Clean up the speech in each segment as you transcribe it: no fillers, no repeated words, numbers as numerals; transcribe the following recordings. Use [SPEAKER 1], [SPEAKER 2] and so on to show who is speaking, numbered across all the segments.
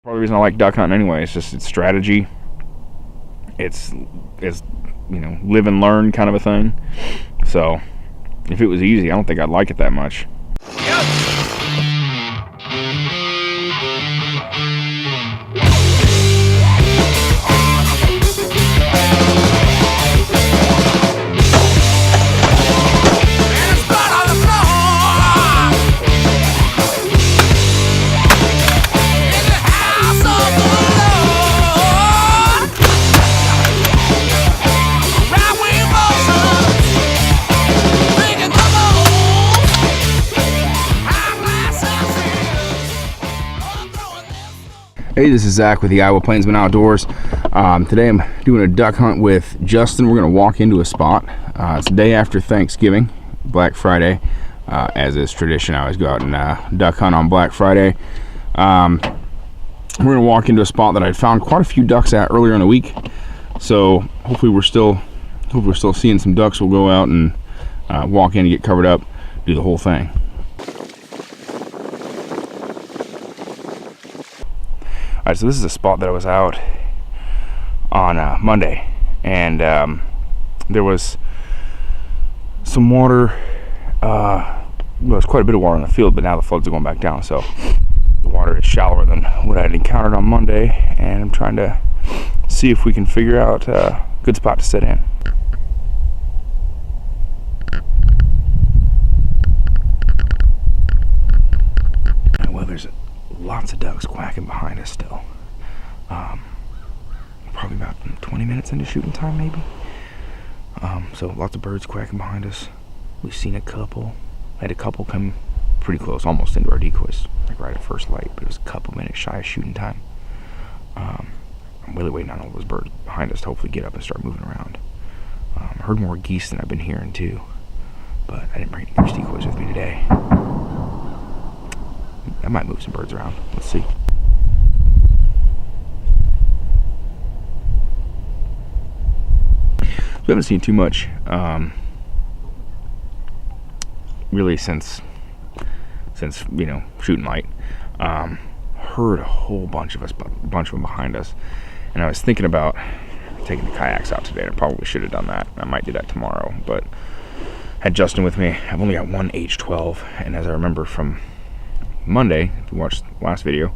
[SPEAKER 1] Part of the reason I like duck hunting anyway. It's just it's strategy. It's live and learn kind of a thing. So if it was easy, I don't think I'd like it that much. Hey, this is Zach with the Iowa Plainsman Outdoors. Today I'm doing a duck hunt with Justin. We're going to walk into a spot. It's the day after Thanksgiving, Black Friday. As is tradition, I always go out and duck hunt on Black Friday. We're going to walk into a spot that I'd found quite a few ducks at earlier in the week. So hopefully we're still seeing some ducks. We'll go out and walk in and get covered up, do the whole thing. Alright, so this is a spot that I was out on Monday, and there was some water. Well, there's quite a bit of water in the field, but now the floods are going back down, so the water is shallower than what I had encountered on Monday, and I'm trying to see if we can figure out a good spot to sit in. Well, there's lots of ducks quacking behind us still. Probably about 20 minutes into shooting time, maybe. So lots of birds quacking behind us. We've seen a couple. I had a couple come pretty close, almost into our decoys, like right at first light, but it was a couple minutes shy of shooting time. I'm really waiting on all those birds behind us to hopefully get up and start moving around. Heard more geese than I've been hearing too, but I didn't bring any goose decoys with me today. I might move some birds around. Let's see. We haven't seen too much really since shooting light. Heard a whole bunch of them behind us, and I was thinking about taking the kayaks out today. I probably should have done that. I might do that tomorrow, but had Justin with me. I've only got one H12, and as I remember from Monday, if you watched the last video,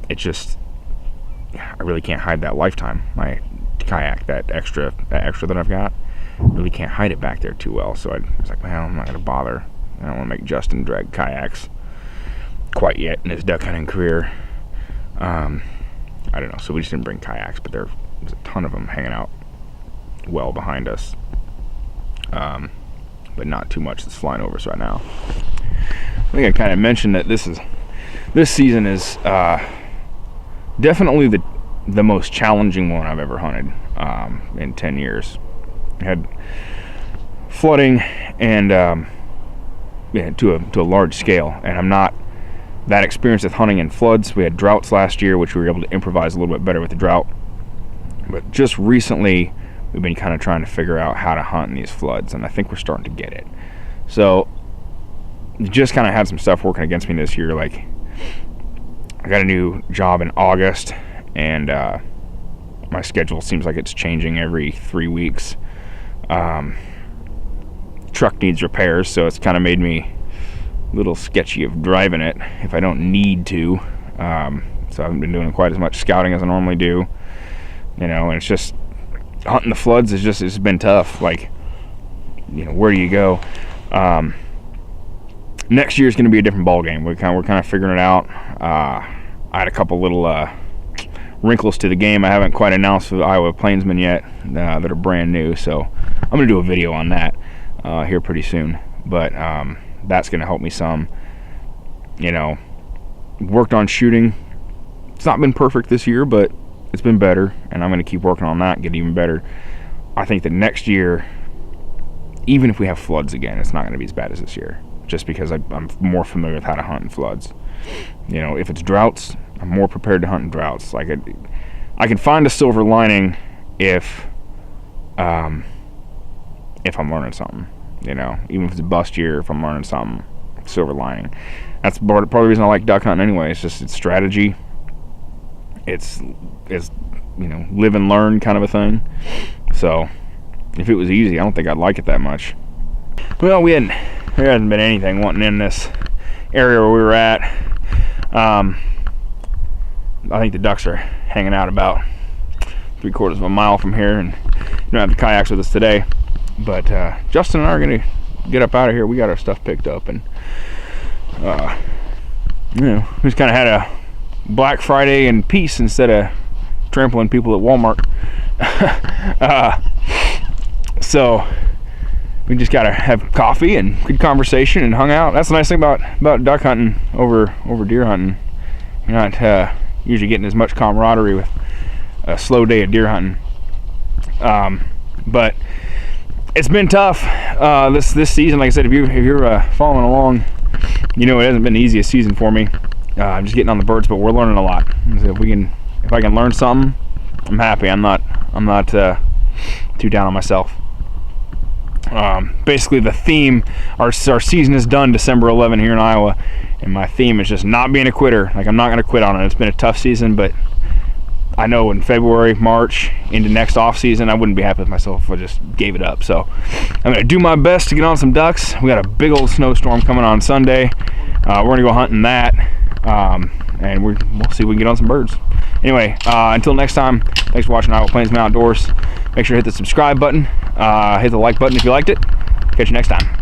[SPEAKER 1] it just, I really can't hide that Lifetime, my kayak, that extra that I've got. Really can't hide it back there too well, so I was like, well, I'm not gonna bother. I don't want to make Justin drag kayaks quite yet in his duck hunting career. I don't know, so we just didn't bring kayaks, but there was a ton of them hanging out well behind us, but not too much that's flying over us right now. I think I kind of mentioned that this season is definitely the most challenging one I've ever hunted in 10 years. I had flooding and to a large scale, and I'm not that experienced with hunting in floods. We had droughts last year, which we were able to improvise a little bit better with the drought, but just recently we've been kind of trying to figure out how to hunt in these floods, and I think we're starting to get it. So just kind of had some stuff working against me this year. Like, I got a new job in August, and my schedule seems like it's changing every 3 weeks. Truck needs repairs, so it's kind of made me a little sketchy of driving it if I don't need to. So I haven't been doing quite as much scouting as I normally do, and it's just hunting the floods it's been tough. Like, where do you go? Next year is going to be a different ball game. We're kind of figuring it out. I had a couple little wrinkles to the game I haven't quite announced for the Iowa Plainsman yet that are brand new, so I'm going to do a video on that here pretty soon. But that's going to help me some. Worked on shooting. It's not been perfect this year, but it's been better, and I'm going to keep working on that and get even better. I think that next year, even if we have floods again, it's not going to be as bad as this year, just because I'm more familiar with how to hunt in floods. If it's droughts, I'm more prepared to hunt in droughts. Like, I can find a silver lining if I'm learning something. Even if it's a bust year, if I'm learning something. silver lining. That's part of the reason I like duck hunting anyway. It's just, it's strategy. It's you know, live and learn kind of a thing. So if it was easy, I don't think I'd like it that much. Well, there hasn't been anything wanting in this area where we were at. I think the ducks are hanging out about 3/4 of a mile from here, and we don't have the kayaks with us today. But Justin and I are going to get up out of here. We got our stuff picked up, and you know, we just kind of had a Black Friday in peace instead of trampling people at Walmart. So we just gotta have coffee and good conversation and hung out. That's the nice thing about duck hunting over deer hunting. You're not usually getting as much camaraderie with a slow day of deer hunting. But it's been tough this season. Like I said, if you're following along, you know it hasn't been the easiest season for me. I'm just getting on the birds, but we're learning a lot. So if I can learn something, I'm happy. I'm not too down on myself. Basically, the theme, our season is done December 11 here in Iowa, and my theme is just not being a quitter. Like, I'm not going to quit on it. It's been a tough season, but I know in February, March, into next off season, I wouldn't be happy with myself if I just gave it up. So I'm going to do my best to get on some ducks. We got a big old snowstorm coming on Sunday. We're going to go hunting that, and we'll see if we can get on some birds. Anyway, until next time, thanks for watching Iowa Plainsman Outdoors. Make sure to hit the subscribe button, hit the like button if you liked it. Catch you next time.